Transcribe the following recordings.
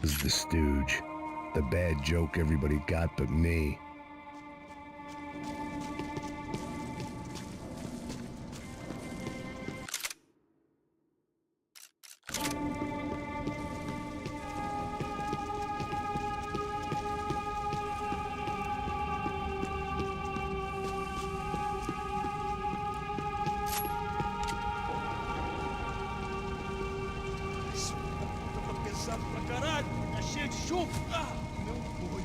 was the stooge. The bad joke everybody got but me. Pra caralho, tá cheio de chumbo. Meu boi.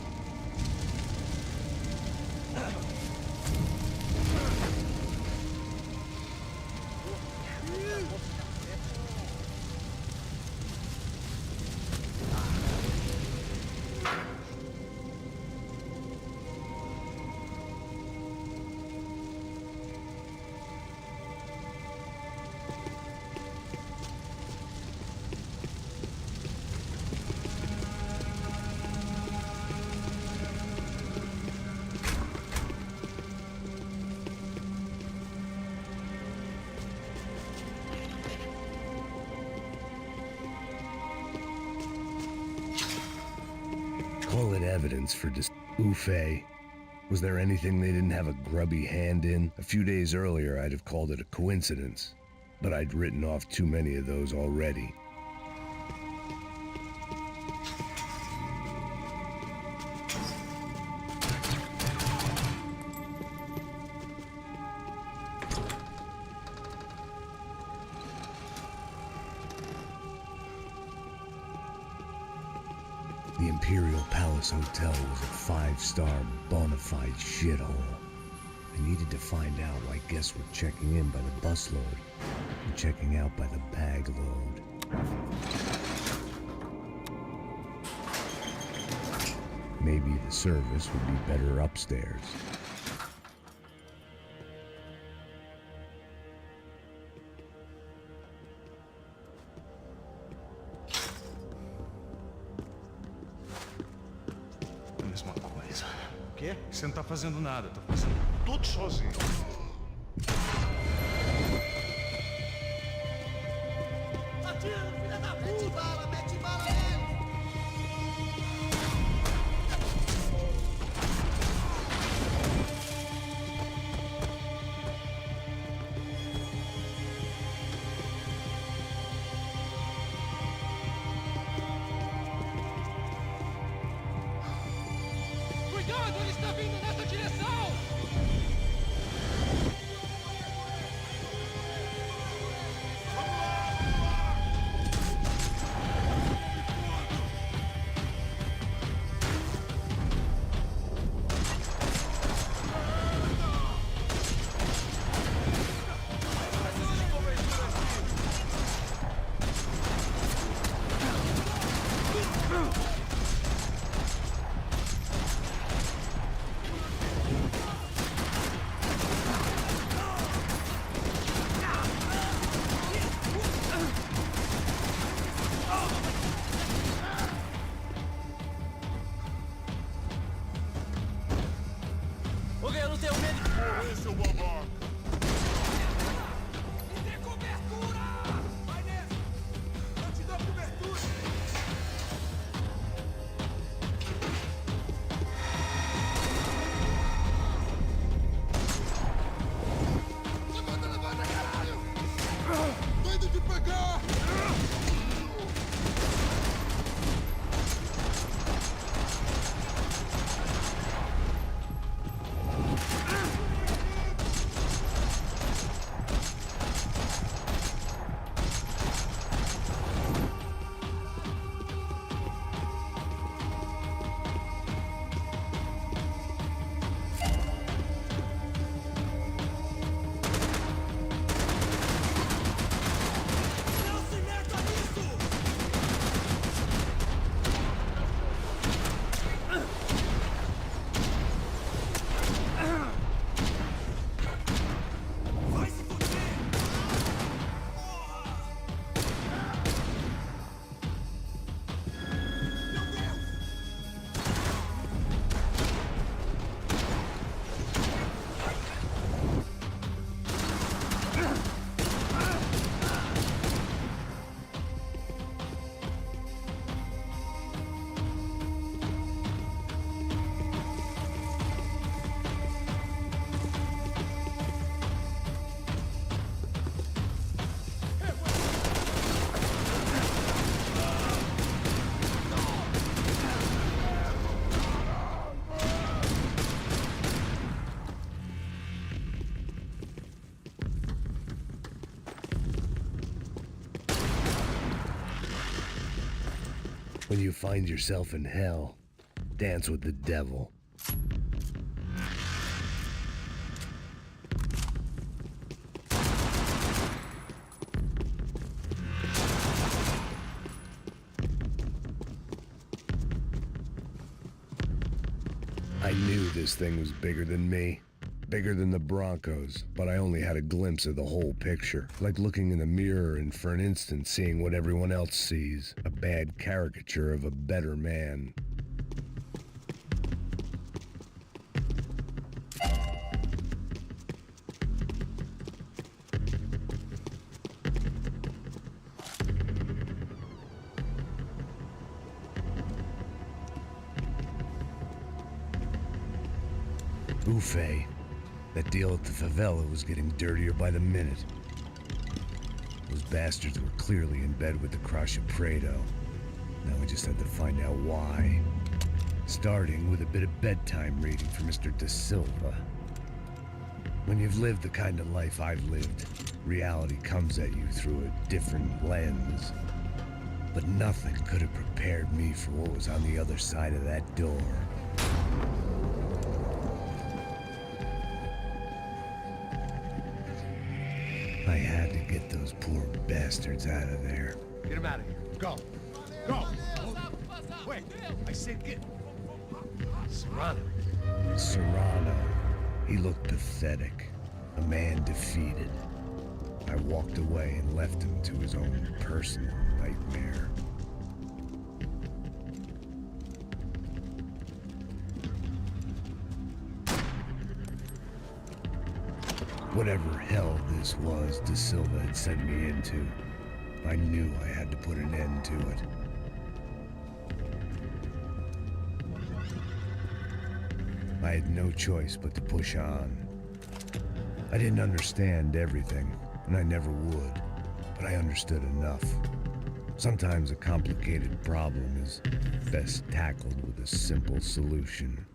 Call it evidence for Ufe. Was there anything they didn't have a grubby hand in? A few days earlier, I'd have called it a coincidence, but I'd written off too many of those already. The Imperial Palace Hotel was a five-star bona fide shithole. I needed to find out why guests were checking in by the busload and checking out by the bag load. Maybe the service would be better upstairs. Mesma coisa. O quê? Você não tá fazendo nada, tá fazendo tudo sozinho. Atira, filha da puta! Mete bala nele! Cuidado, ele está vindo nessa direção! When you find yourself in hell, dance with the devil. I knew this thing was bigger than me, bigger than the Broncos, but I only had a glimpse of the whole picture, like looking in the mirror and for an instant seeing what everyone else sees, a bad caricature of a better man. Buffet. That deal at the favela was getting dirtier by the minute. Those bastards were clearly in bed with the Crusher Prado. Now we just had to find out why. Starting with a bit of bedtime reading for Mr. Da Silva. When you've lived the kind of life I've lived, reality comes at you through a different lens. But nothing could have prepared me for what was on the other side of that door. I had to get those poor bastards out of there. Get him out of here. Go. Go. Wait. I said get. Serrano. Serrano. He looked pathetic. A man defeated. I walked away and left him to his own personal nightmare. Whatever hell this was Da Silva had sent me into, I knew I had to put an end to it. I had no choice but to push on. I didn't understand everything, and I never would, but I understood enough. Sometimes a complicated problem is best tackled with a simple solution.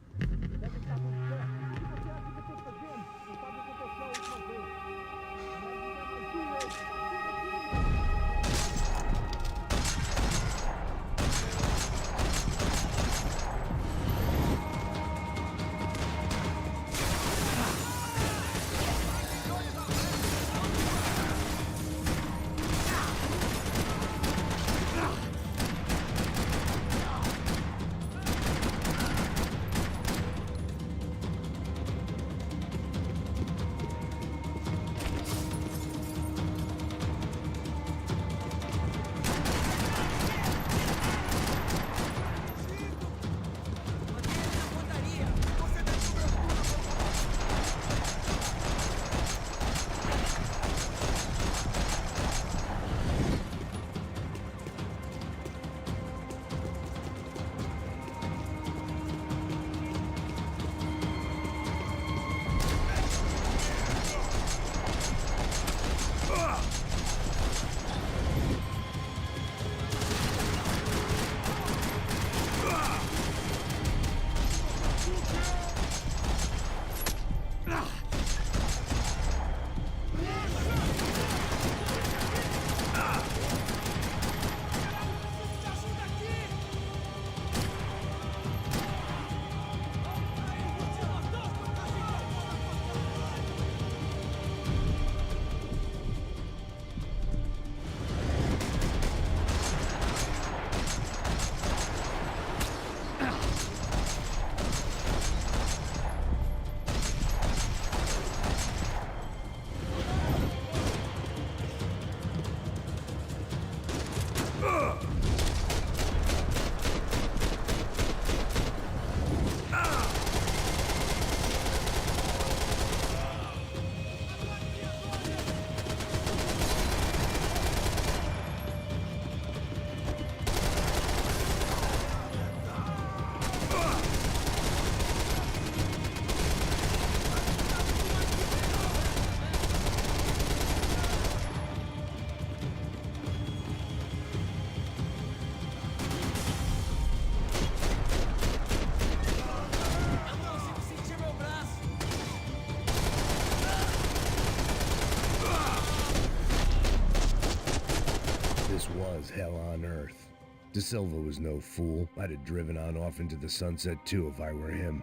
This was hell on earth. De Silva was no fool. I'd have driven on off into the sunset too if I were him.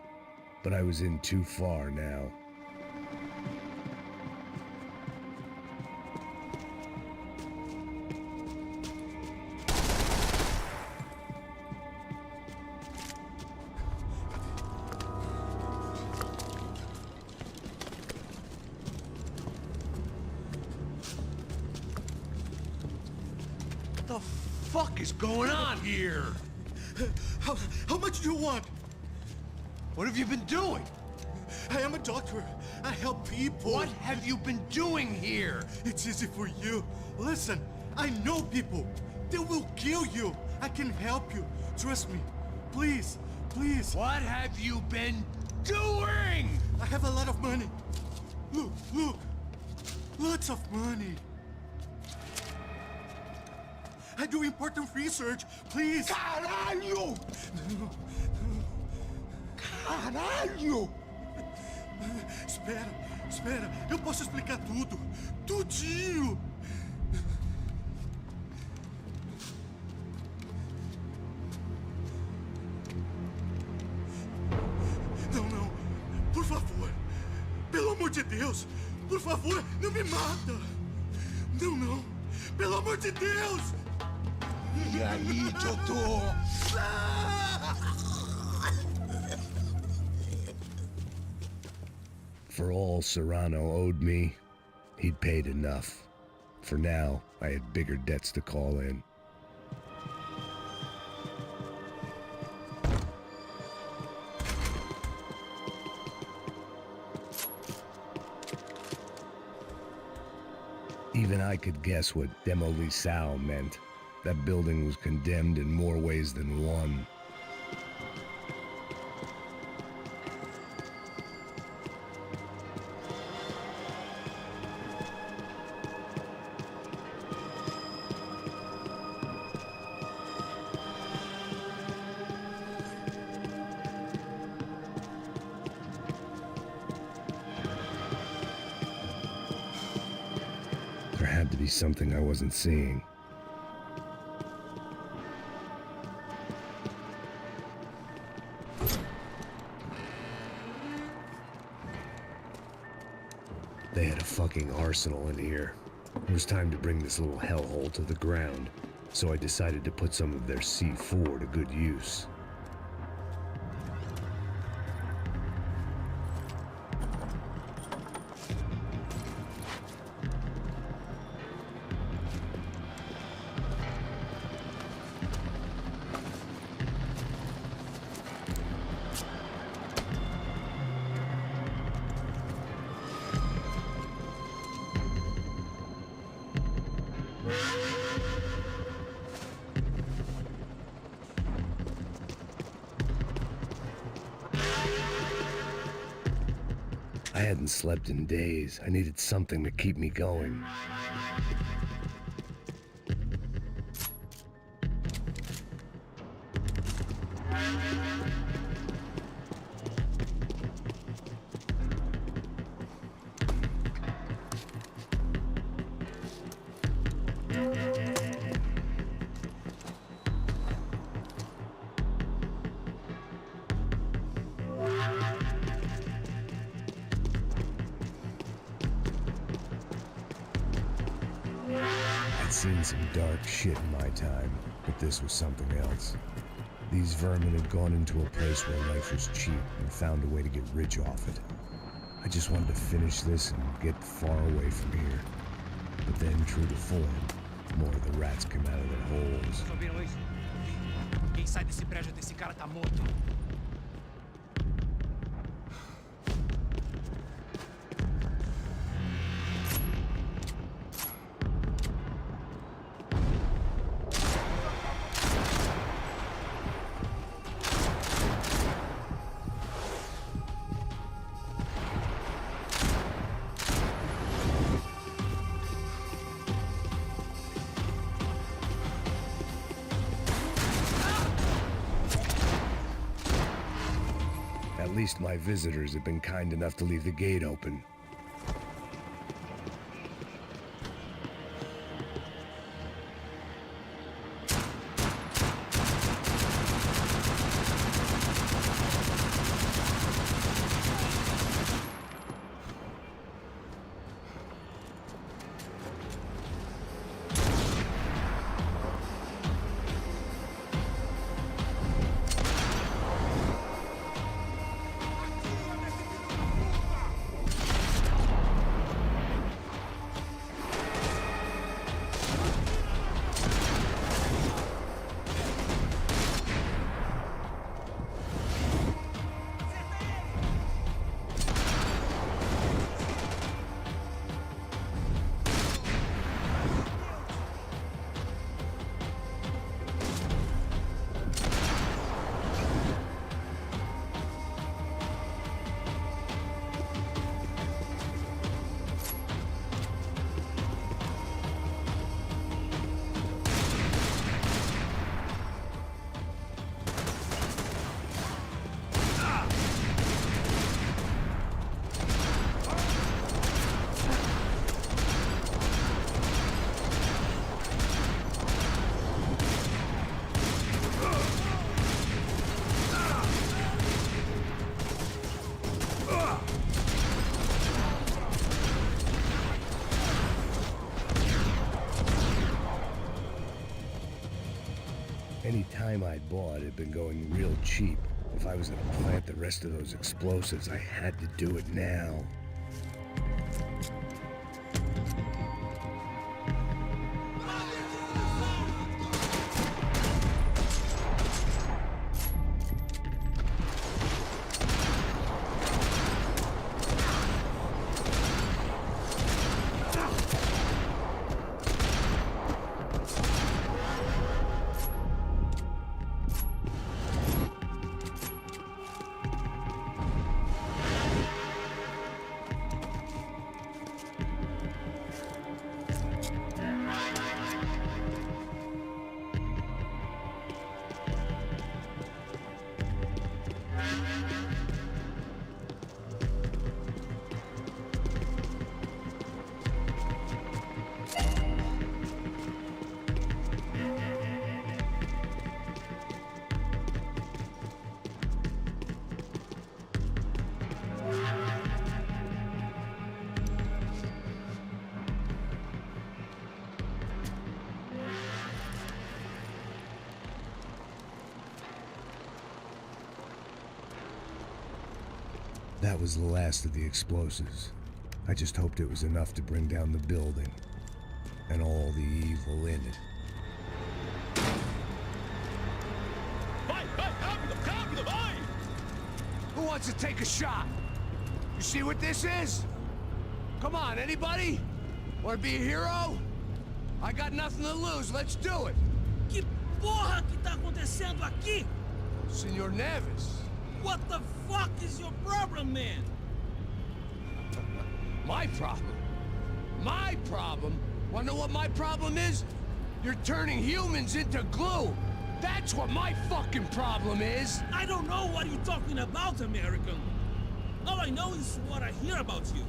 But I was in too far now. What the fuck is going on here? How much do you want? What have you been doing? I am a doctor. I help people. What have you been doing here? It's easy for you. Listen, I know people. They will kill you. I can help you. Trust me. Please, please. What have you been doing? I have a lot of money. Look, look. Lots of money. I do important research. Please. Caralho! Caralho! Espera, espera. Eu posso explicar tudo. Tudinho. Não, não. Por favor. Pelo amor de Deus. Por favor, não me mata. Não, não. Pelo amor de Deus. E aí, doutor? For all Serrano owed me, he'd paid enough. For now, I had bigger debts to call in. Even I could guess what demolição meant. That building was condemned in more ways than one. There had to be something I wasn't seeing. They had a fucking arsenal in here. It was time to bring this little hellhole to the ground, so I decided to put some of their C4 to good use. I hadn't slept in days. I needed something to keep me going. I'd seen some dark shit in my time, but this was something else. These vermin had gone into a place where life was cheap and found a way to get rich off it. I just wanted to finish this and get far away from here. But then, true to form, more of the rats came out of their holes. Vocês ouviram isso? Quem sai desse prédio desse cara tá morto. At least my visitors had been kind enough to leave the gate open. Any time I'd bought had been going real cheap. If I was gonna plant the rest of those explosives, I had to do it now. That was the last of the explosives. I just hoped it was enough to bring down the building and all the evil in it. Who wants to take a shot? You see what this is? Come on, anybody? Want to be a hero? I got nothing to lose, let's do it! Que porra que tá acontecendo aqui? Senor Neves. What the fuck is your problem, man? My problem? My problem? Wanna know what my problem is? You're turning humans into glue! That's what my fucking problem is! I don't know what you're talking about, American. All I know is what I hear about you.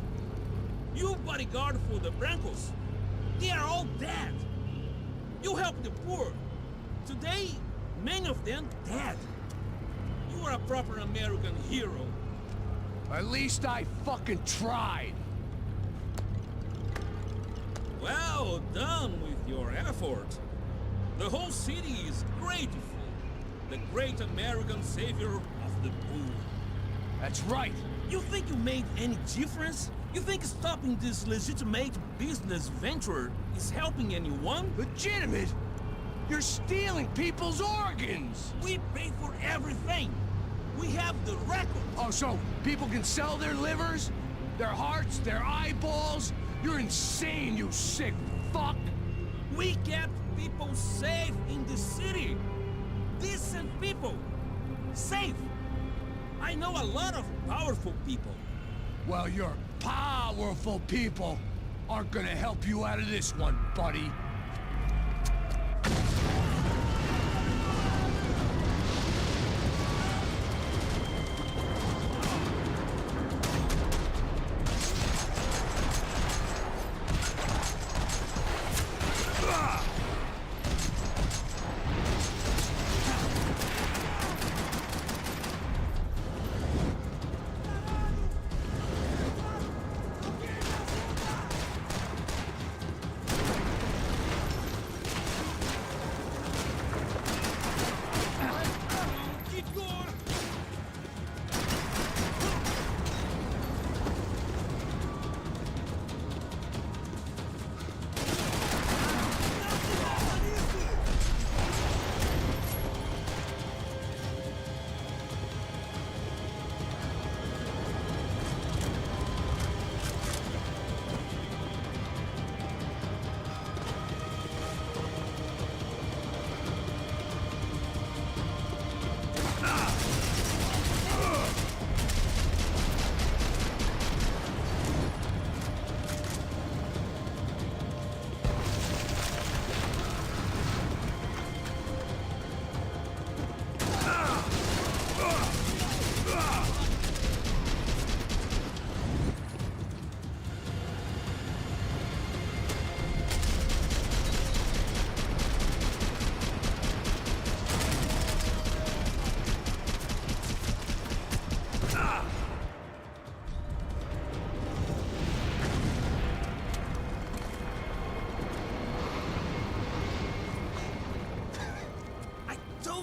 You bodyguard for the Brancos. They are all dead. You help the poor. Today, many of them dead. You are a proper American hero. At least I fucking tried. Well done with your effort. The whole city is grateful. The great American savior of the poor. That's right. You think you made any difference? You think stopping this legitimate business venture is helping anyone? Legitimate? You're stealing people's organs! We pay for everything. We have the record. Oh, so people can sell their livers? Their hearts? Their eyeballs? You're insane, you sick fuck! We kept people safe in the city. Decent people. Safe. I know a lot of powerful people. Well, your powerful people aren't gonna help you out of this one, buddy.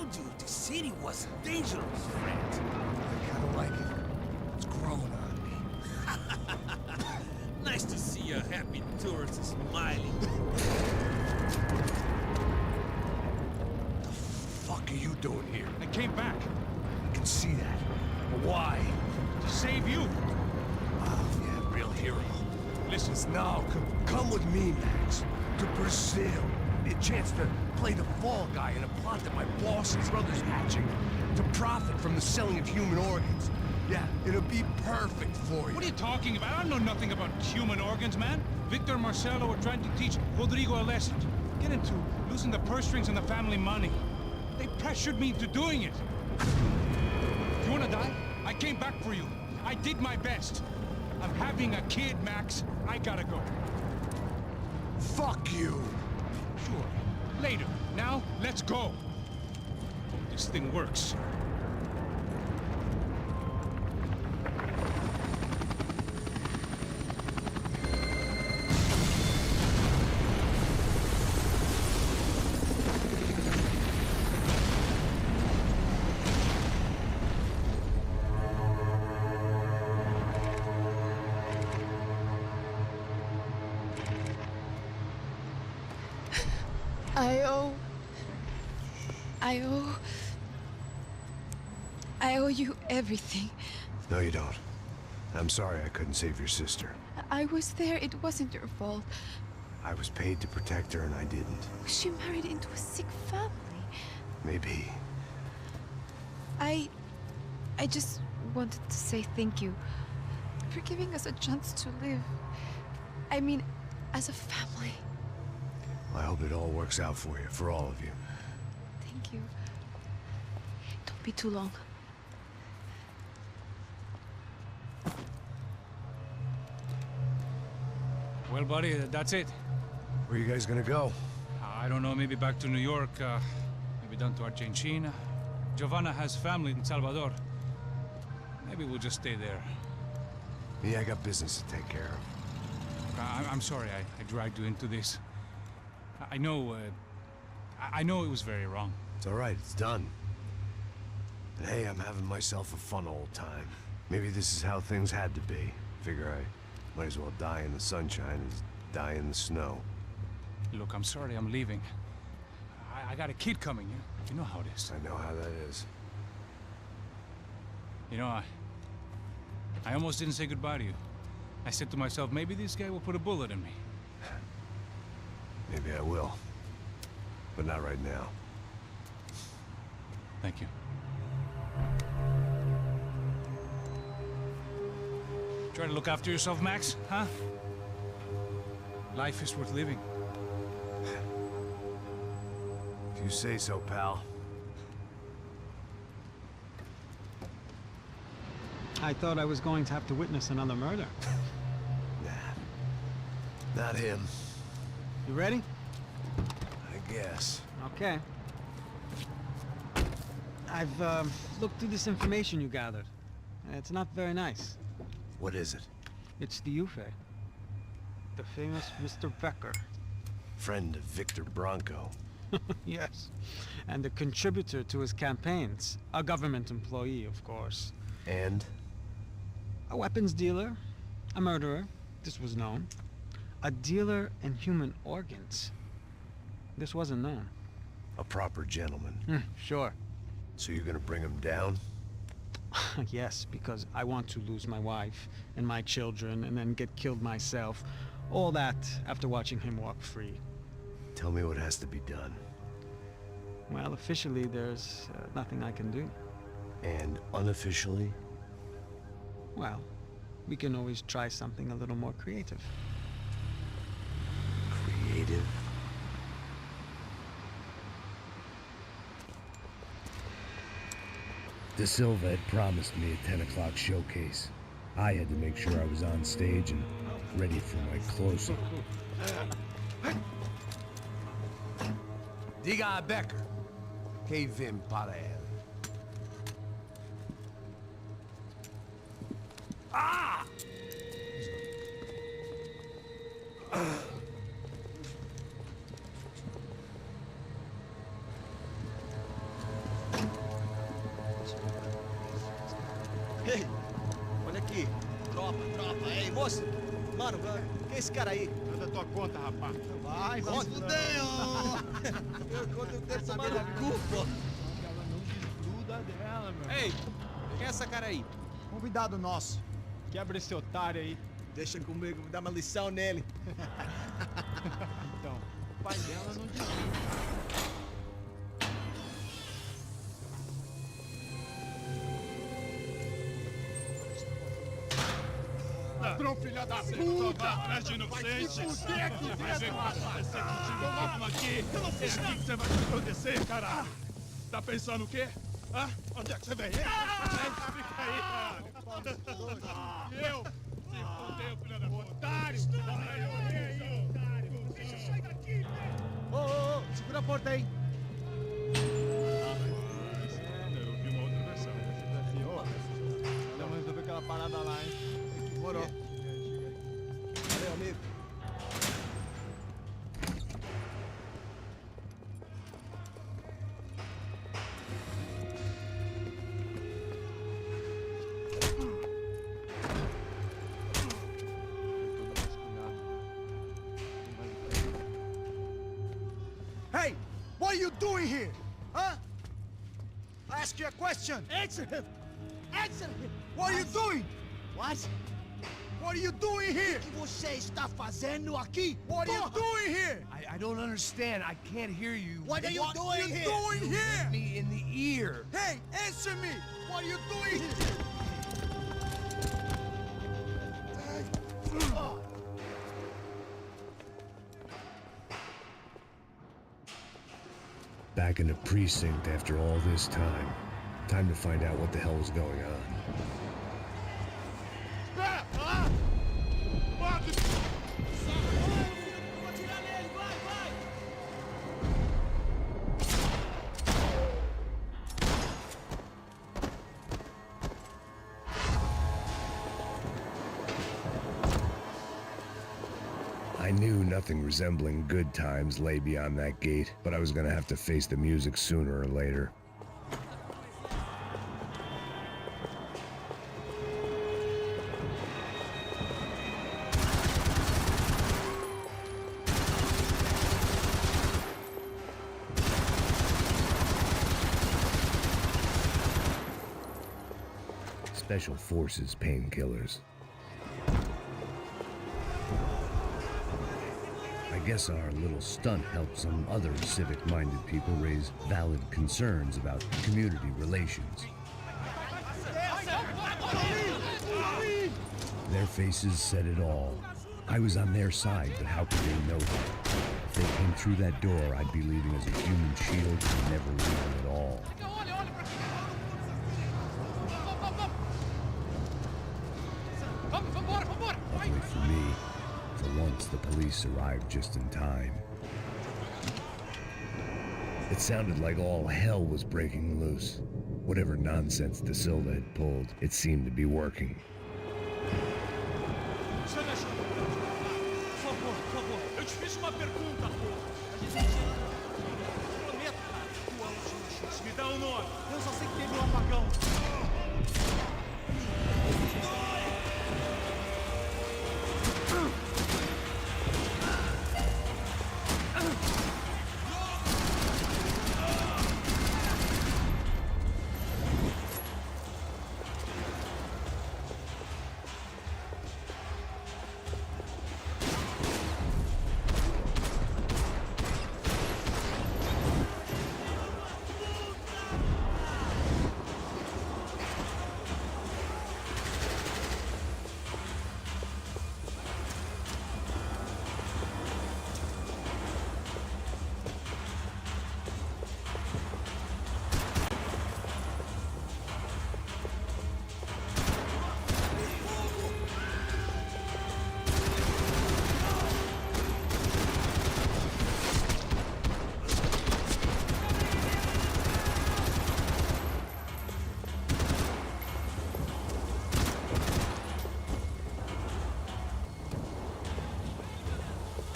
told you the city was dangerous, friend. I kinda like it. It's growing on me. Nice to see a happy tourist smiling. The fuck are you doing here? I came back I can see that. But why? to save you. Oh, yeah, real hero. Listen, Now, come with me, Max. To Brazil. Be a chance to play the fall guy in a plot that my boss and brother's hatching. To profit from the selling of human organs. Yeah, it'll be perfect for you. what are you talking about? I know nothing about human organs, man. Victor and Marcelo were trying to teach Rodrigo a lesson. Get into losing the purse strings and the family money. They pressured me into doing it. You wanna die? I came back for you. I did my best. I'm having a kid, Max. I gotta go. Fuck you. Sure. Later. Now, let's go. Hope this thing works. I owe you everything. No, you don't. I'm sorry I couldn't save your sister. I was there, it wasn't your fault. I was paid to protect her and I didn't. She married into a sick family. Maybe. I just wanted to say thank you for giving us a chance to live. I mean, as a family. I hope it all works out for you, for all of you. Thank you. Don't be too long. Well, buddy, that's it. Where you guys gonna go? I don't know, maybe back to New York, maybe down to Argentina. Giovanna has family in Salvador. Maybe we'll just stay there. Me, I got business to take care of. I'm sorry I dragged you into this. I know it was very wrong. It's all right, it's done. And hey, I'm having myself a fun old time. Maybe this is how things had to be. Figure I might as well die in the sunshine as die in the snow. Look, I'm sorry I'm leaving. I got a kid coming, you know how it is. I know how that is. You know, I almost didn't say goodbye to you. I said to myself, maybe this guy will put a bullet in me. Maybe I will. But not right now. Thank you. Try to look after yourself, Max, huh? Life is worth living. If you say so, pal. I thought I was going to have to witness another murder. Nah. Not him. You ready? I guess. Okay. I've looked through this information you gathered. It's not very nice. What is it? It's the Ufe. The famous Mr. Becker. Friend of Victor Bronco. Yes. And a contributor to his campaigns. A government employee, of course. And? A weapons dealer. A murderer. This was known. A dealer in human organs. This wasn't known. A proper gentleman. Sure. So you're gonna bring him down? Yes, because I want to lose my wife and my children and then get killed myself. All that after watching him walk free. Tell me what has to be done. Well, officially, there's nothing I can do. And unofficially? Well, we can always try something a little more creative. Creative? De Silva had promised me a 10 o'clock showcase. I had to make sure I was on stage and ready for my close-up. Diga a Becker. Que vim para ele. Ah! Ei, olha aqui. Tropa, tropa. Ei, moço. Mano, quem é esse cara aí? Manda tua conta, rapaz. Vai, vai fudeu! Eu conto o tempo tomar no cu, pô. Ela não desgruda dela, meu. Ei, quem é essa cara aí? Convidado nosso. Quebra esse otário aí. Deixa comigo, vou dar uma lição nele. Então, o pai dela não desgruda. Ladrão, filha da puta! Atrás de inocentes! Vai ver como vai ser contigo mesmo aqui! É aqui que você vai se acontecer, caralho! Tá pensando o quê? Hã? Onde é que você vem? Fica aí, cara! Eu? Se fodeu, filha da puta! Otário! Otário! Deixa eu sair daqui! Ô, segura a porta aí. Eu vi uma outra versão. Vamos resolver aquela parada lá, hein? Demorou. Valeu, amigo. Hey! What are you doing here? Huh? I ask you a question. Answer him! Answer him! What are you doing? What? What are you doing here? O que você está fazendo aqui? What are you doing here? I don't understand. I can't hear you. What are you doing here? Doing here? Me in the ear. Hey, answer me! What are you doing here? Back in the precinct after all this time. Time to find out what the hell is going on. Espera! Ah! Pode! Vou atirar nele, vai, vai! I knew nothing resembling good times lay beyond that gate, but I was gonna have to face the music sooner or later. Special Forces painkillers. I guess our little stunt helped some other civic-minded people raise valid concerns about community relations. Their faces said it all. I was on their side, but how could they know that? If they came through that door, I'd be leaving as a human shield and never leaving at all. Luckily for me, for once the police arrived just in time. It sounded like all hell was breaking loose. Whatever nonsense De Silva had pulled, it seemed to be working. Por favor, eu te fiz uma pergunta, pô. A gente prometo, cara. Tua última chance. Me dá um nome. Eu só sei que teve um apagão.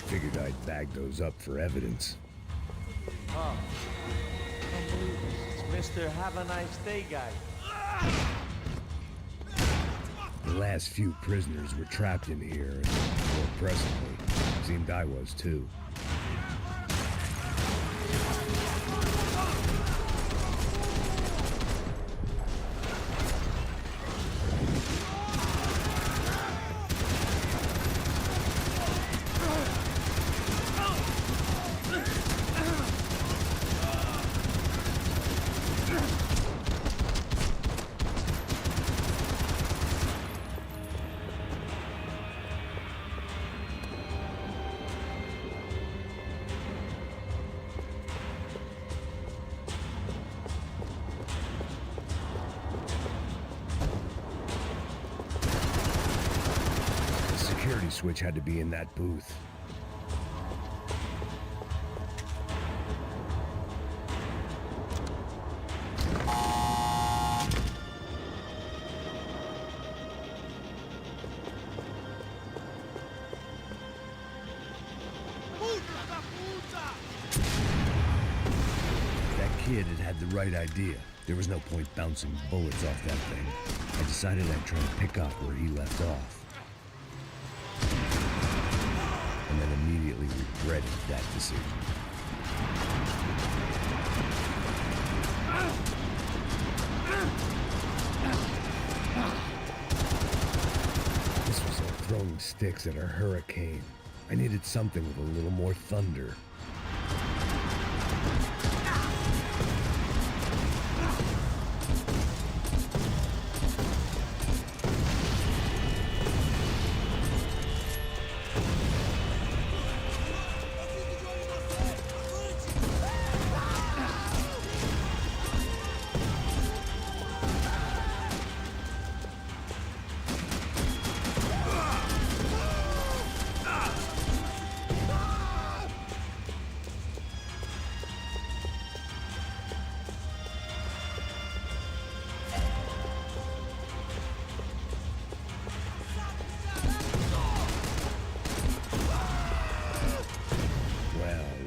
Figured I'd bag those up for evidence. It's Mr. Have a Nice Day guy. The last few prisoners were trapped in here, and more presently, seemed I was too. Security switch had to be in that booth. That kid had the right idea. There was no point bouncing bullets off that thing. I decided I'd try to pick up where he left off. And then immediately regretted that decision. This was like throwing sticks at a hurricane. I needed something with a little more thunder.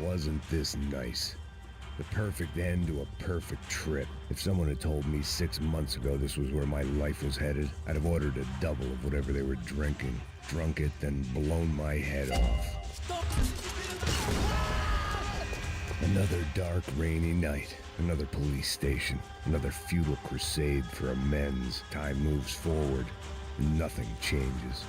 Wasn't this nice? The perfect end to a perfect trip. If someone had told me 6 months ago this was where my life was headed, I'd have ordered a double of whatever they were drinking, drunk it, then blown my head off. Another dark, rainy night. Another police station. Another futile crusade for amends. Time moves forward, and nothing changes.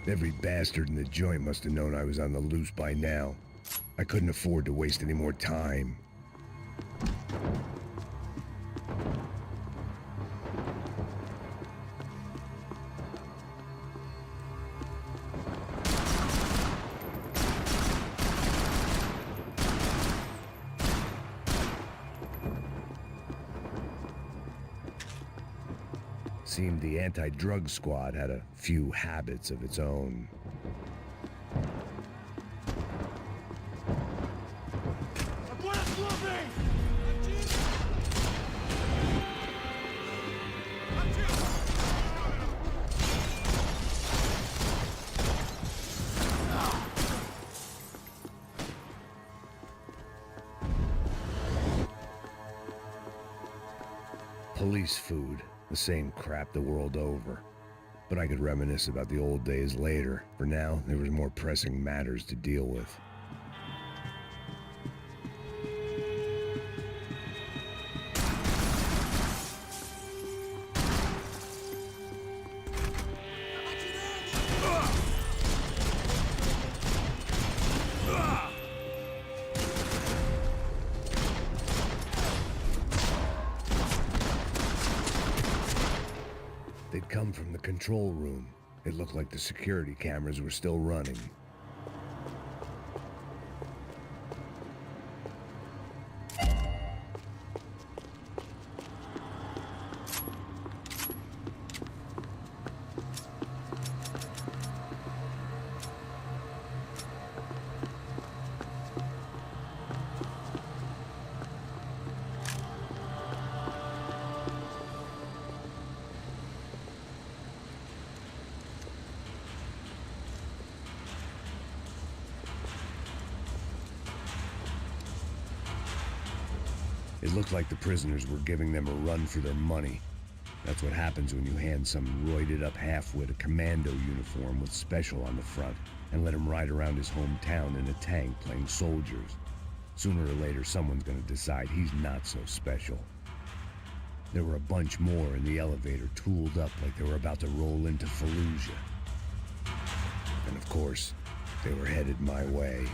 Every bastard in the joint must have known I was on the loose by now. I couldn't afford to waste any more time. Seemed the anti-drug squad had a few habits of its own. Police food. The same crap the world over. But I could reminisce about the old days later. For now, there was more pressing matters to deal with. They'd come from the control room. It looked like the security cameras were still running. It looked like the prisoners were giving them a run for their money. That's what happens when you hand some roided-up half-wit a commando uniform with special on the front and let him ride around his hometown in a tank playing soldiers. Sooner or later, someone's gonna decide he's not so special. There were a bunch more in the elevator, tooled up like they were about to roll into Fallujah. And of course, they were headed my way.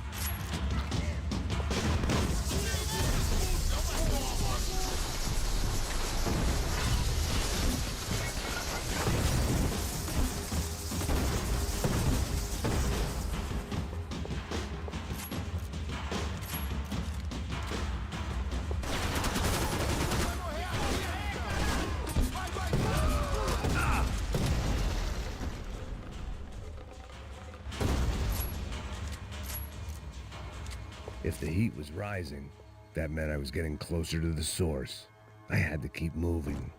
If the heat was rising, that meant I was getting closer to the source. I had to keep moving.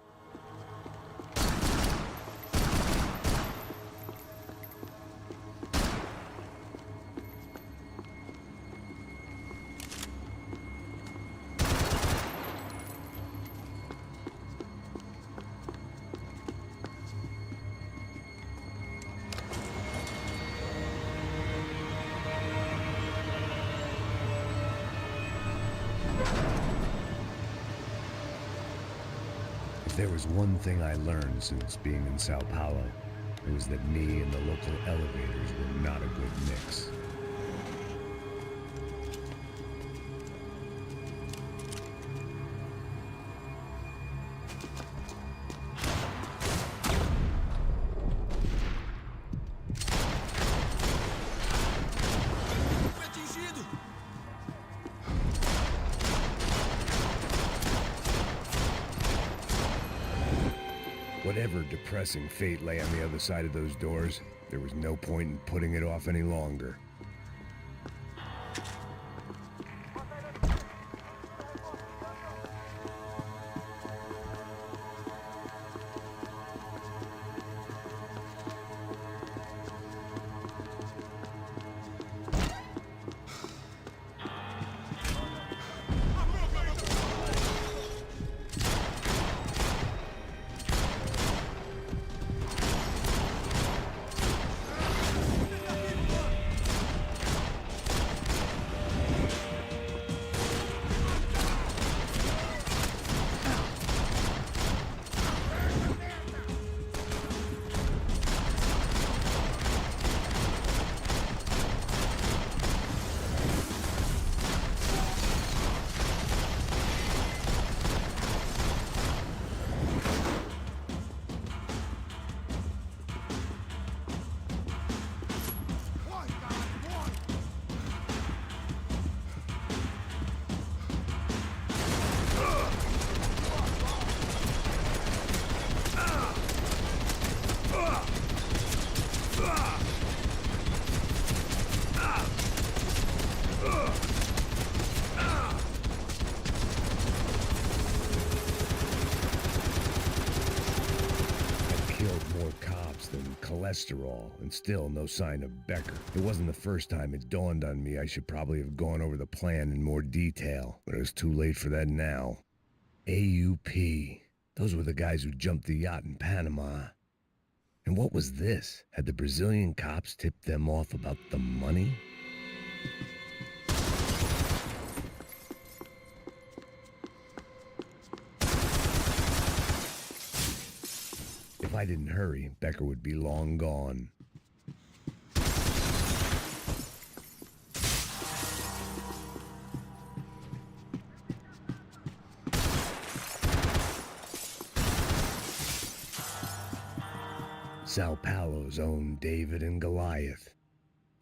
If there was one thing I learned since being in Sao Paulo, it was that me and the local elevators were not a good mix. Whatever depressing fate lay on the other side of those doors, there was no point in putting it off any longer. Cholesterol, and still no sign of Becker. It wasn't the first time it dawned on me I should probably have gone over the plan in more detail, but it was too late for that now. AUP. Those were the guys who jumped the yacht in Panama. And what was this? Had the Brazilian cops tipped them off about the money? If I didn't hurry, Becker would be long gone. Sao Paulo's own David and Goliath.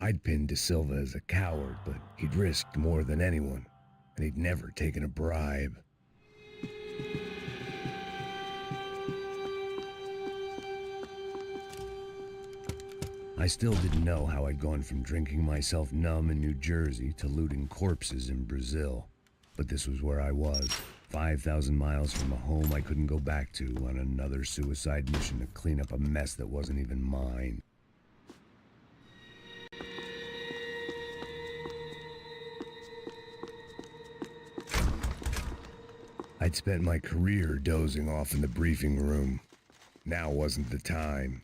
I'd pinned De Silva as a coward, but he'd risked more than anyone, and he'd never taken a bribe. I still didn't know how I'd gone from drinking myself numb in New Jersey to looting corpses in Brazil. But this was where I was, 5,000 miles from a home I couldn't go back to, on another suicide mission to clean up a mess that wasn't even mine. I'd spent my career dozing off in the briefing room. Now wasn't the time.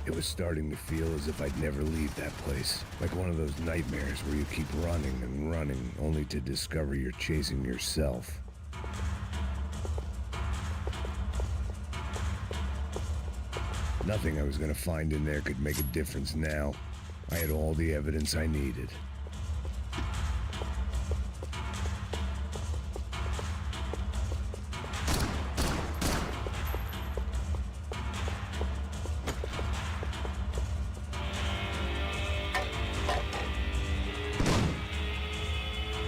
It was starting to feel as if I'd never leave that place. Like one of those nightmares where you keep running and running, only to discover you're chasing yourself. Nothing I was gonna find in there could make a difference now. I had all the evidence I needed.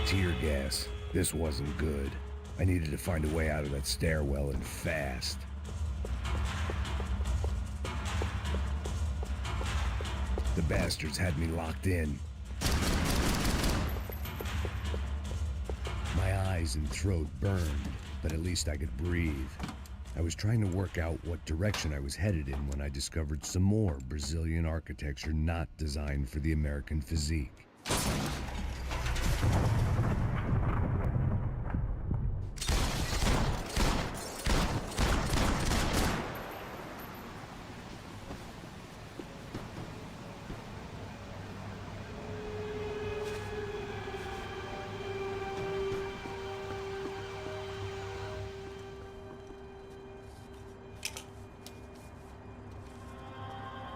Tear gas. This wasn't good. I needed to find a way out of that stairwell and fast. The bastards had me locked in. My eyes and throat burned, but at least I could breathe. I was trying to work out what direction I was headed in when I discovered some more Brazilian architecture not designed for the American physique.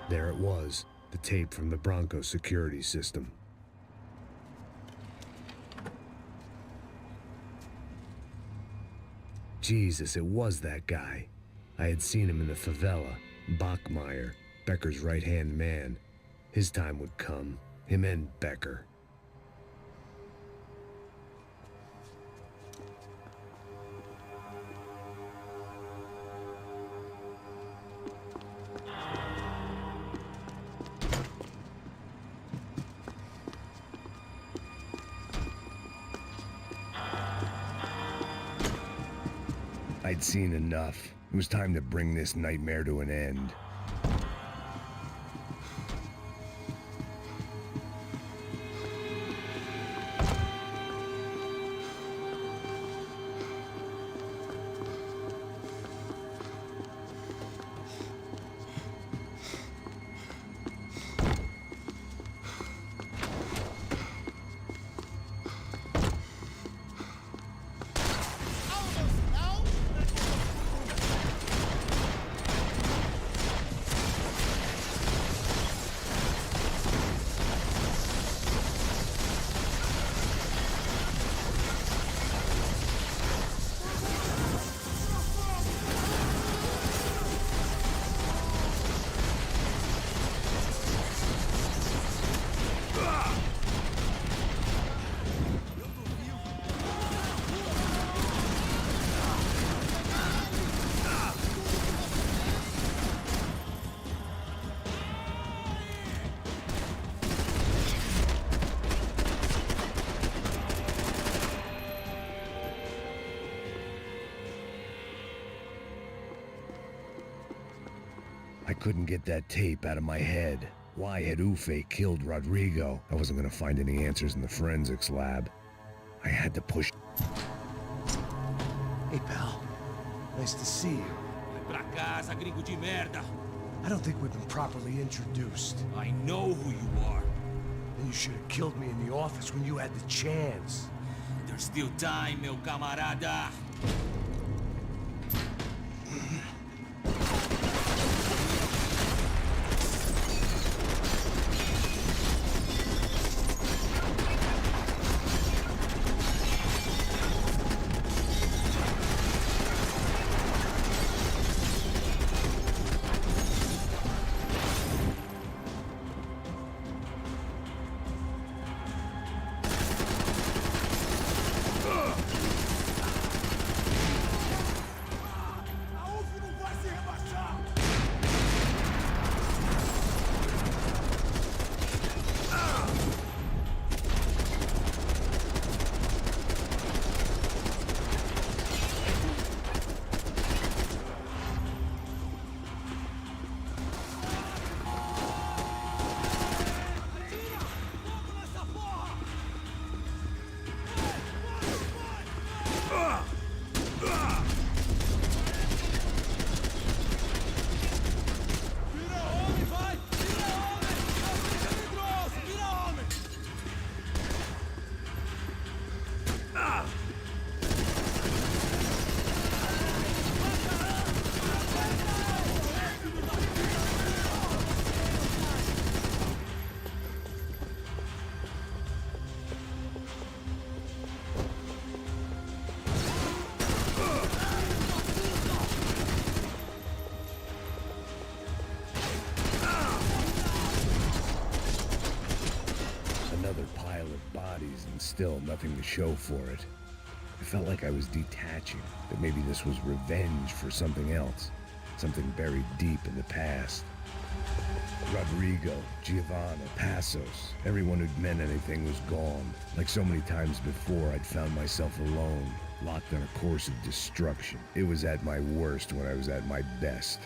There it was, the tape from the Bronco security system. Jesus, it was that guy. I had seen him in the favela, Bachmeyer, Becker's right-hand man. His time would come, him and Becker. I'd seen enough. It was time to bring this nightmare to an end. I couldn't get that tape out of my head. Why had Ufe killed Rodrigo? I wasn't gonna find any answers in the forensics lab. I had to push. Hey, pal. Nice to see you. Vai pra casa, gringo de merda. I don't think we've been properly introduced. I know who you are. And you should have killed me in the office when you had the chance. There's still time, meu camarada. Another pile of bodies and still nothing to show for it. I felt like I was detaching, that maybe this was revenge for something else, something buried deep in the past. Rodrigo, Giovanna, Passos, everyone who'd meant anything was gone. Like so many times before, I'd found myself alone, locked on a course of destruction. It was at my worst when I was at my best.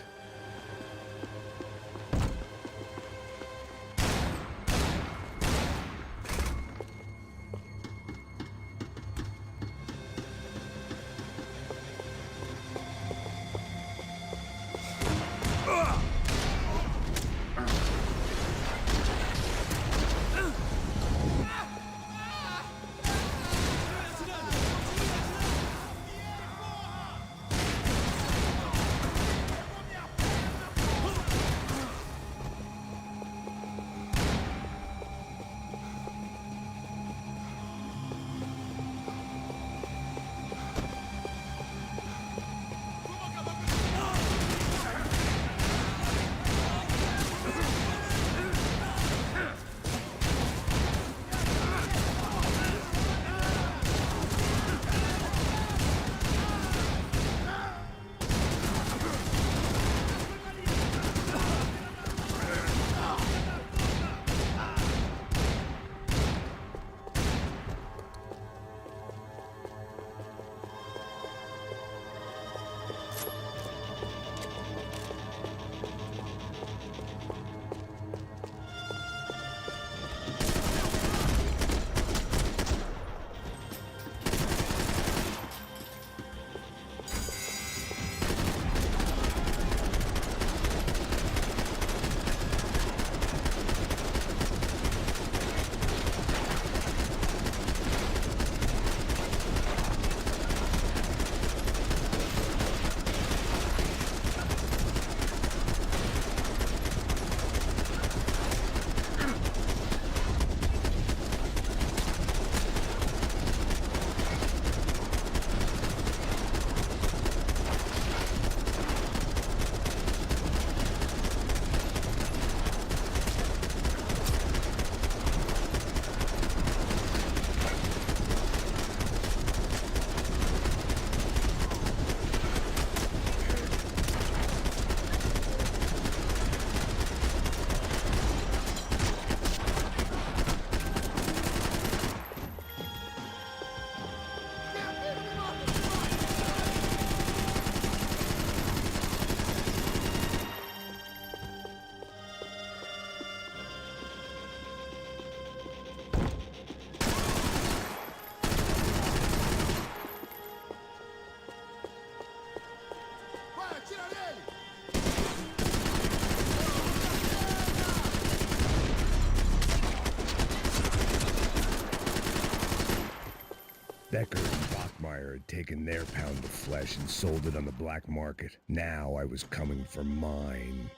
Becker and Bachmeyer had taken their pound of flesh and sold it on the black market. Now I was coming for mine.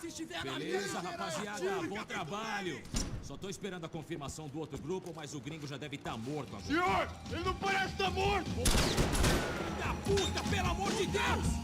Se estiver na Beleza, rapaziada, bom trabalho. Só tô esperando a confirmação do outro grupo, mas o gringo já deve estar morto agora. Senhor, ele não parece estar morto! Da puta, pelo amor de Deus!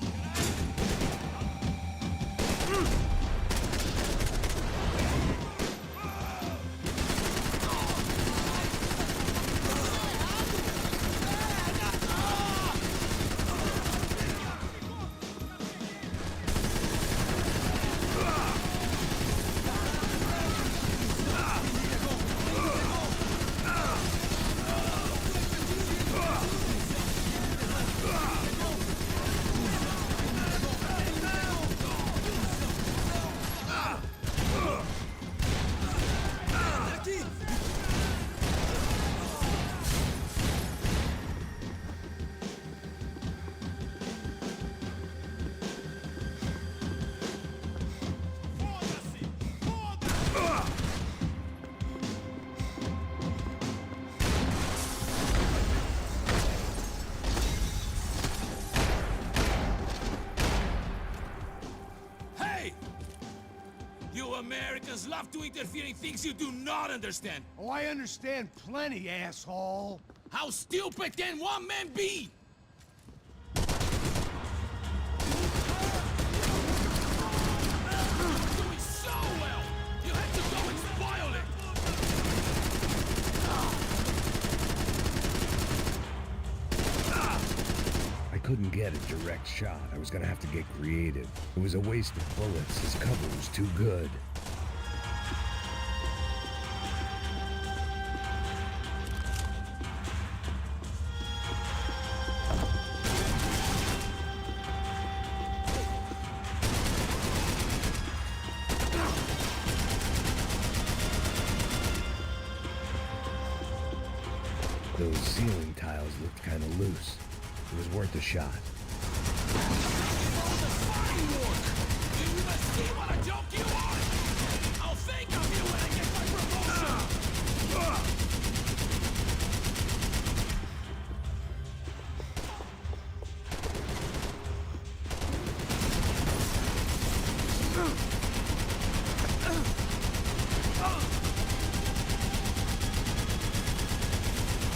You Americans love to interfere in things you do not understand. Oh, I understand plenty, asshole. How stupid can one man be? Doing so well! You had to go and spoil it! I couldn't get a direct shot. I was gonna have to get creative. It was a waste of bullets. His cover was too good. Those ceiling tiles looked kind of loose. It was worth a shot. Do you even see what a joke you are? I'll think of you when I get my promotion!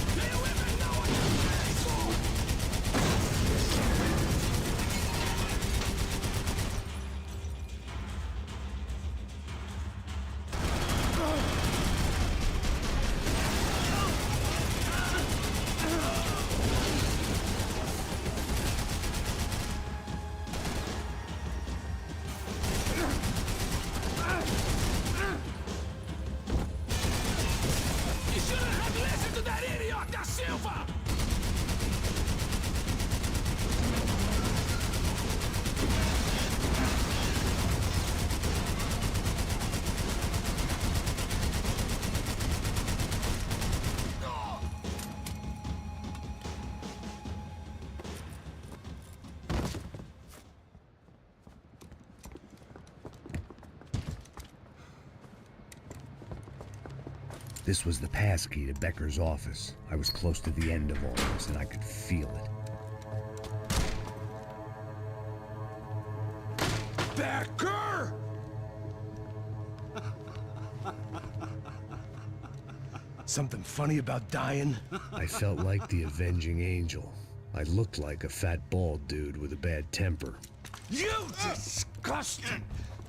Do you even know what you're ready for? You shouldn't have listened to that idiot, Da Silva! This was the passkey to Becker's office. I was close to the end of all this, and I could feel it. Becker! Something funny about dying? I felt like the avenging angel. I looked like a fat bald dude with a bad temper. You disgusting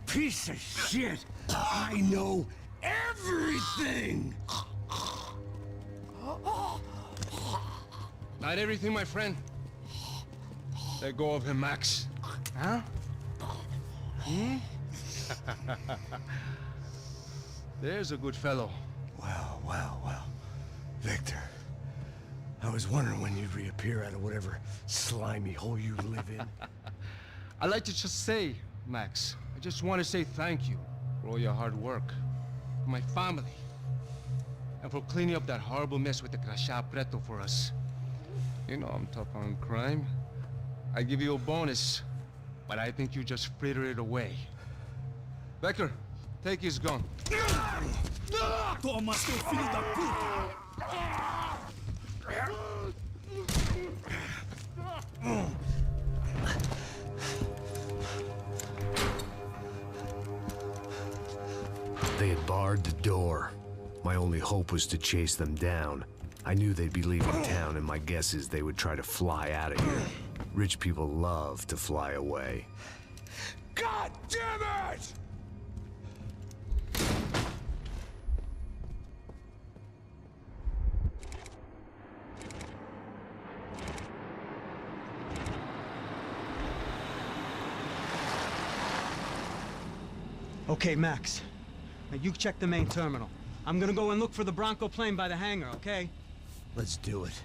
piece of shit! I know everything! Not everything, my friend. Let go of him, Max. Huh? There's a good fellow. Well. Victor, I was wondering when you'd reappear out of whatever slimy hole you live in. I'd like to just say, Max, I just want to say thank you for all your hard work. For my family. and for cleaning up that horrible mess with the Crachá Preto for us. You know I'm tough on crime. I give you a bonus, but I think you just fritter it away. Becker, take his gun. Toma, seu filho da puta! They had barred the door. My only hope was to chase them down. I knew they'd be leaving town, and my guess is they would try to fly out of here. Rich people love to fly away. God damn it! Okay, Max. Now you check the main terminal. I'm gonna go and look for the Bronco plane by the hangar, okay? Let's do it.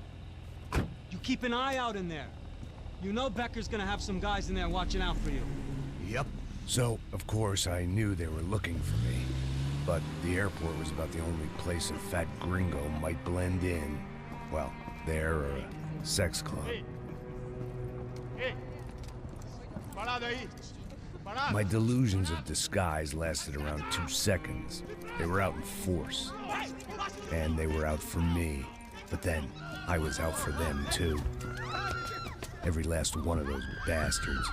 You keep an eye out in there. You know Becker's gonna have some guys in there watching out for you. Yep. So, of course, I knew they were looking for me. But the airport was about the only place a fat gringo might blend in. Well, there or a sex club. My delusions of disguise lasted around 2 seconds. They were out in force. And they were out for me. But then, I was out for them, too. Every last one of those bastards.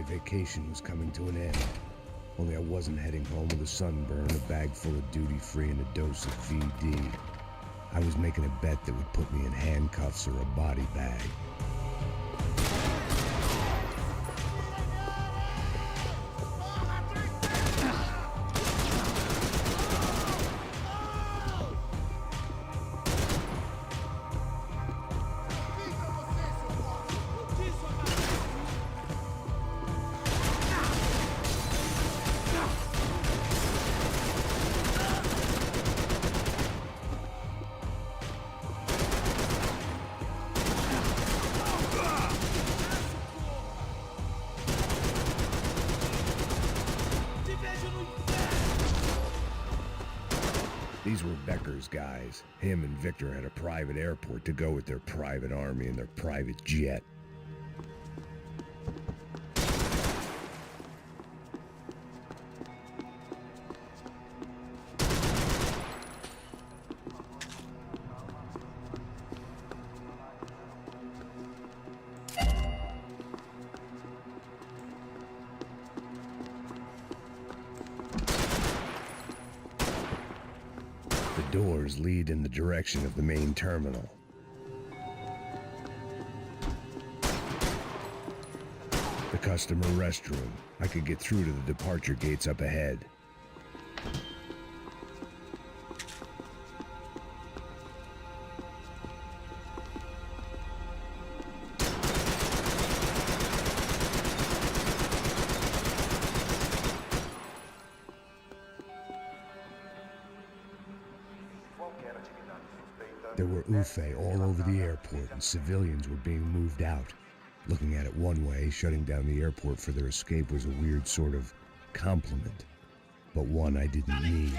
Vacation was coming to an end. Only I wasn't heading home with a sunburn, a bag full of duty-free, and a dose of VD. I was making a bet that would put me in handcuffs or a body bag. These were Becker's guys. Him and Victor had a private airport to go with their private army and their private jet. The doors lead in the direction of the main terminal. The customer restroom. I could get through to the departure gates up ahead. There were UFE all over the airport, and civilians were being moved out. Looking at it one way, shutting down the airport for their escape was a weird sort of compliment, but one I didn't need.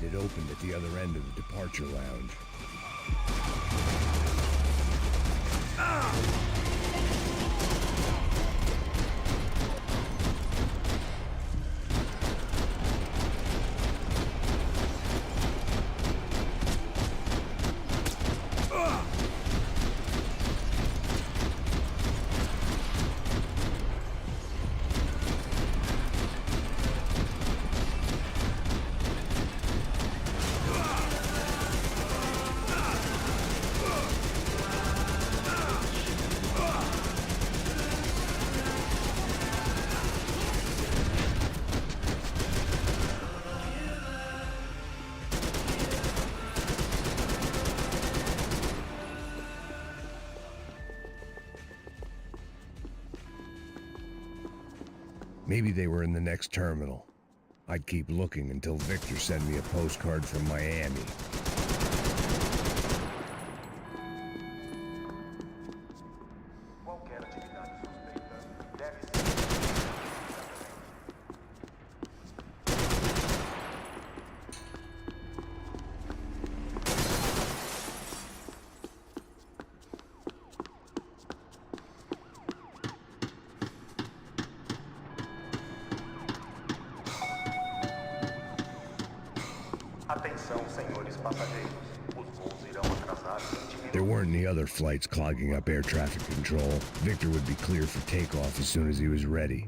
It opened at the other end of the departure lounge. Maybe they were in the next terminal. I'd keep looking until Victor sent me a postcard from Miami. There weren't any other flights clogging up air traffic control. Victor would be clear for takeoff as soon as he was ready.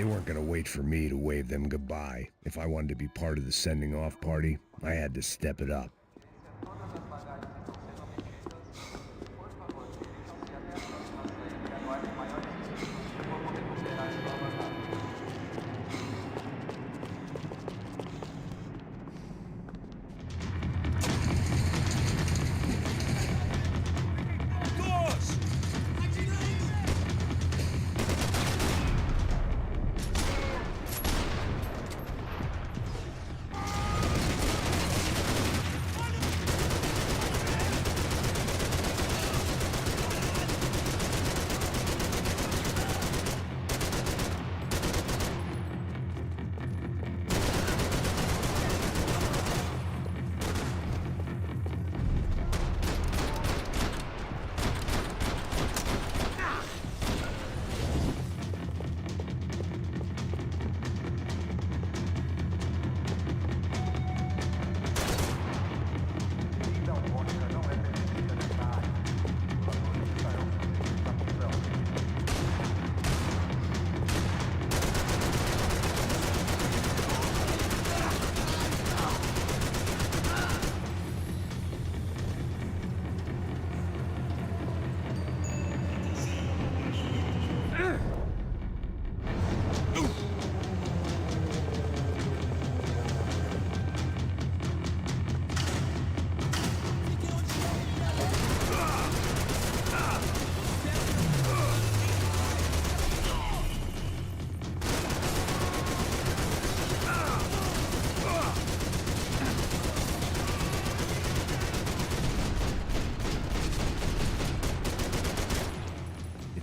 They weren't gonna wait for me to wave them goodbye. If I wanted to be part of the sending off party, I had to step it up.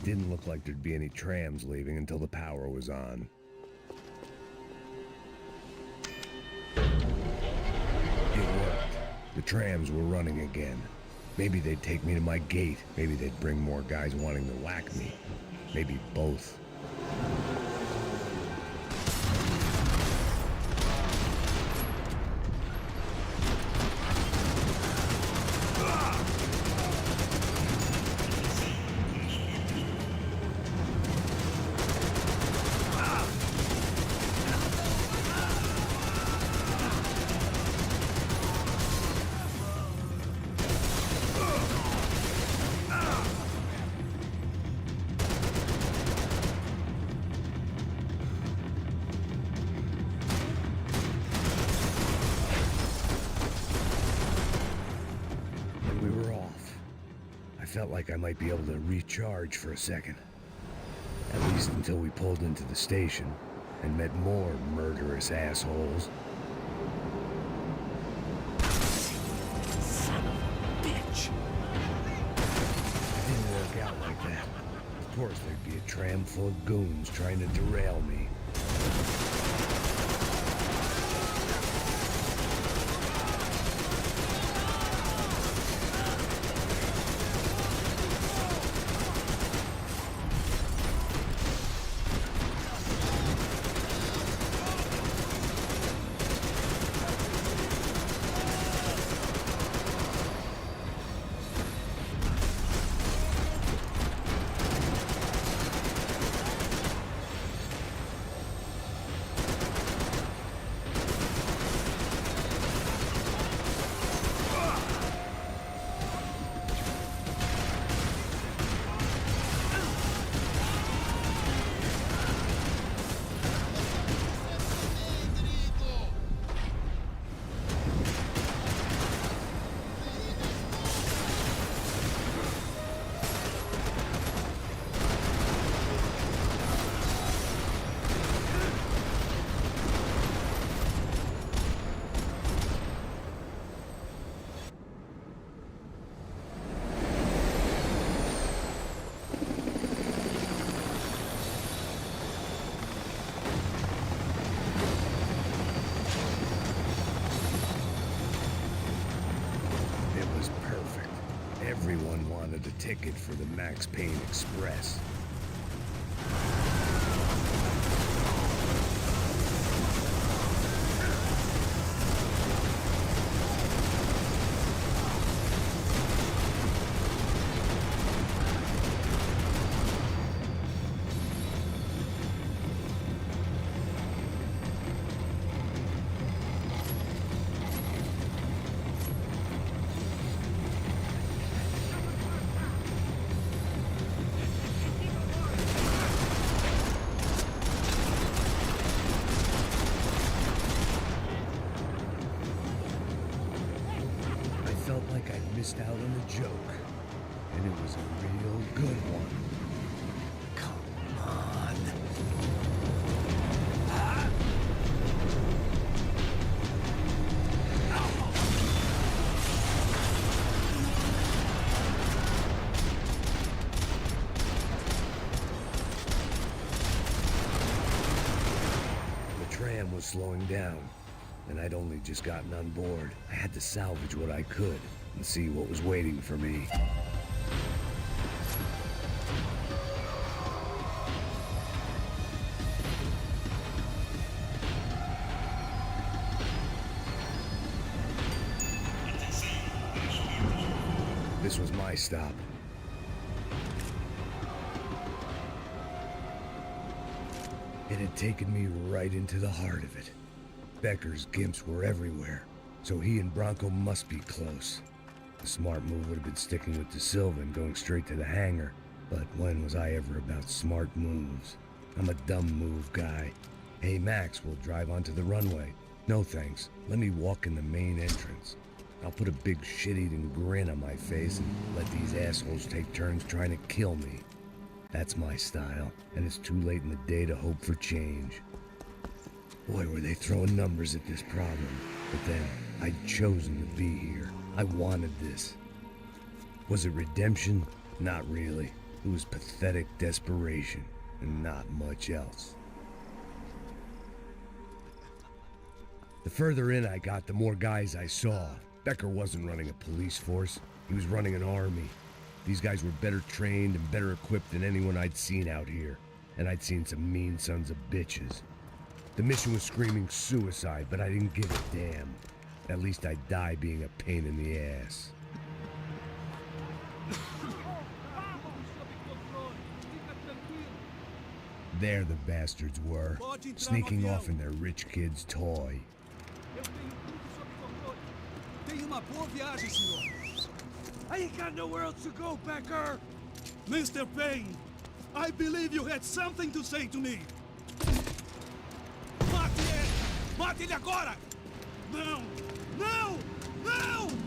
Didn't look like there'd be any trams leaving until the power was on. It worked. The trams were running again. Maybe they'd take me to my gate. Maybe they'd bring more guys wanting to whack me. Maybe both. Felt like I might be able to recharge for a second. At least until we pulled into the station and met more murderous assholes. Son of a bitch! It didn't work out like that. Of course there'd be a tram full of goons trying to derail me. Everyone wanted a ticket for the Max Payne Express. missed out on a joke. And it was a real good one. Come on. The tram was slowing down, and I'd only just gotten on board. I had to salvage what I could and see what was waiting for me. This was my stop. It had taken me right into the heart of it. Becker's gimps were everywhere, so he and Bronco must be close. The smart move would have been sticking with De Silva and going straight to the hangar, but when was I ever about smart moves? I'm a dumb move guy. Hey Max, we'll drive onto the runway. No thanks, let me walk in the main entrance. I'll put a big shit-eating grin on my face and let these assholes take turns trying to kill me. That's my style, and it's too late in the day to hope for change. Boy, were they throwing numbers at this problem. But then, I'd chosen to be here. I wanted this. Was it redemption? Not really. It was pathetic desperation, and not much else. The further in I got, the more guys I saw. Becker wasn't running a police force. He was running an army. These guys were better trained and better equipped than anyone I'd seen out here. And I'd seen some mean sons of bitches. The mission was screaming suicide, but I didn't give a damn. At least I'd die being a pain in the ass. There the bastards were, sneaking off in their rich kid's toy. Tenha uma boa viagem, senhor. I ain't got nowhere else to go, Becker. Mr. Payne, I believe you had something to say to me. Mate ele! Mate ele agora! Não! Não! Não!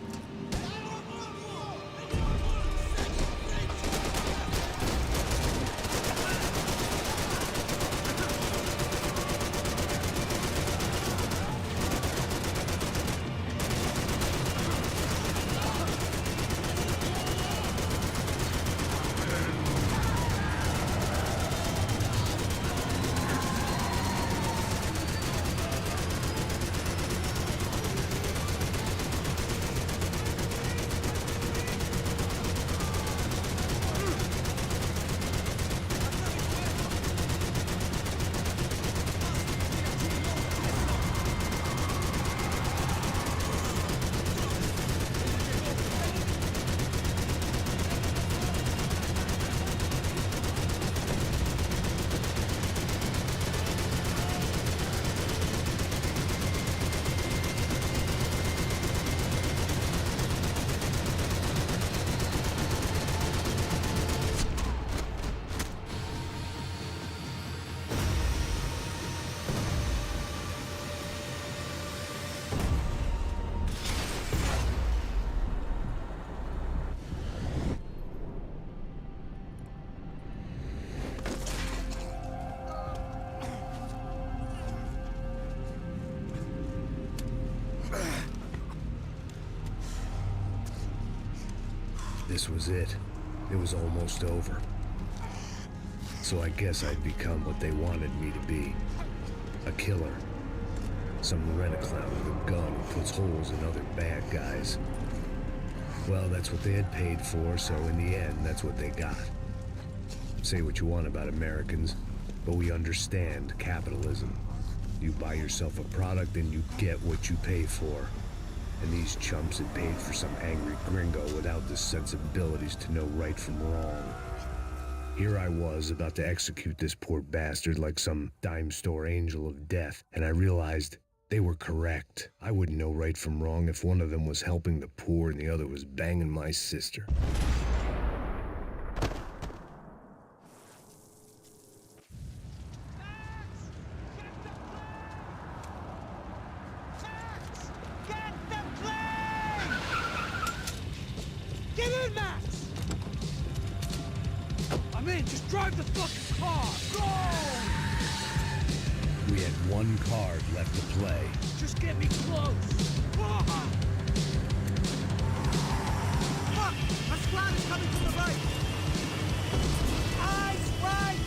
This was it. It was almost over. So I guess I'd become what they wanted me to be. A killer. Some rent-a-clown with a gun who puts holes in other bad guys. Well, that's what they had paid for, so in the end, that's what they got. Say what you want about Americans, but we understand capitalism. You buy yourself a product and you get what you pay for. And these chumps had paid for some angry gringo without the sensibilities to know right from wrong. Here I was, about to execute this poor bastard like some dime store angel of death, and I realized they were correct. I wouldn't know right from wrong if one of them was helping the poor and the other was banging my sister. in, Max! I'm in, just drive the fucking car! Go! We had one card left to play. Just get me close! Ah! Fuck! A squad is coming from the right! Eyes right!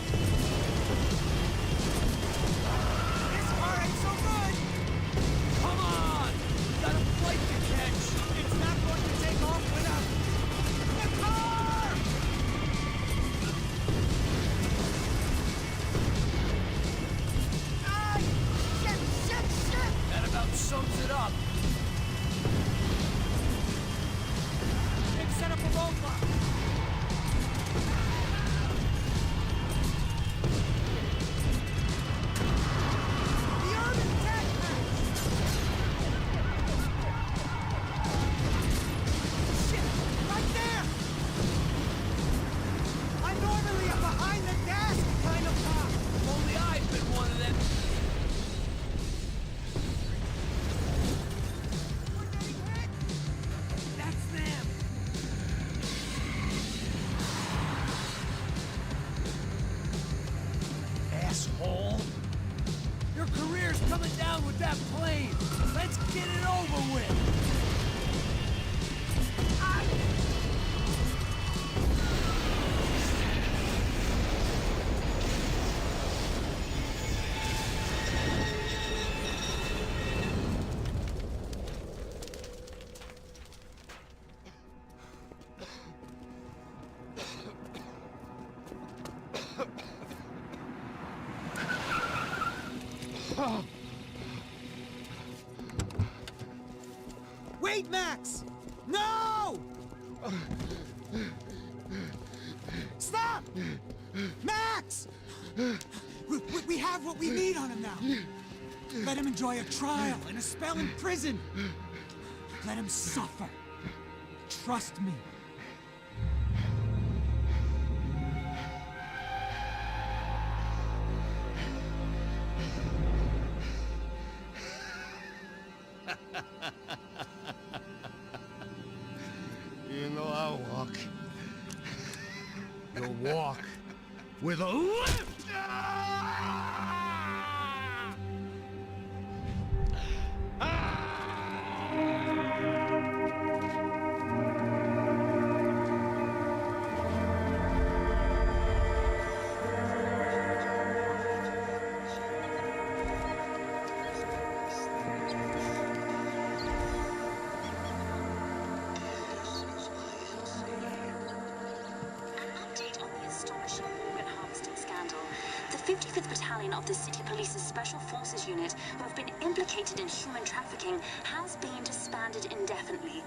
This car ain't so good! Come on! We got a flight to catch! It's not going to take off without... The car! Ah! Shit! That about sums it up. They've set up a roadblock. The urban attack match! Shit! Right there! I'm normally a behind-the-desk kind of cop. Only I've been one of them. We're getting hit! That's them! Asshole! Your career's coming down with that plane! Let's get it over with! Wait, Max! No! Stop! Max! We have what we need on him now. Let him enjoy a trial and a spell in prison. Let him suffer. Trust me. You know I'll walk. You'll walk with a limp! Update on the astonishing organ harvesting scandal. The 55th Battalion of the City Police's Special Forces Unit, who have been implicated in human trafficking, has been disbanded indefinitely.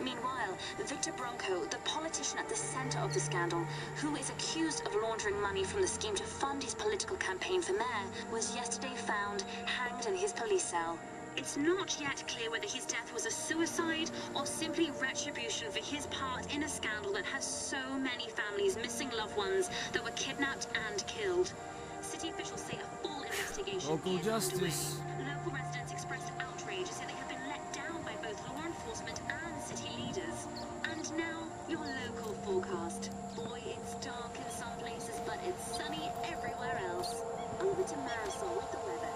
Meanwhile, Victor Bronco, the politician at the center of the scandal, who is accused of laundering money from the scheme to fund his political campaign for mayor, was yesterday found hanged in his police cell. It's not yet clear whether his death was a suicide or simply retribution for his part in a scandal that has so many families missing loved ones that were kidnapped and killed. City officials say a full investigation Local is justice. underway. Local residents expressed outrage, saying they have been let down by both law enforcement and city leaders. And now, your local forecast. Boy, it's dark in some places, but it's sunny everywhere else. Over to Marisol with the weather.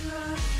Trust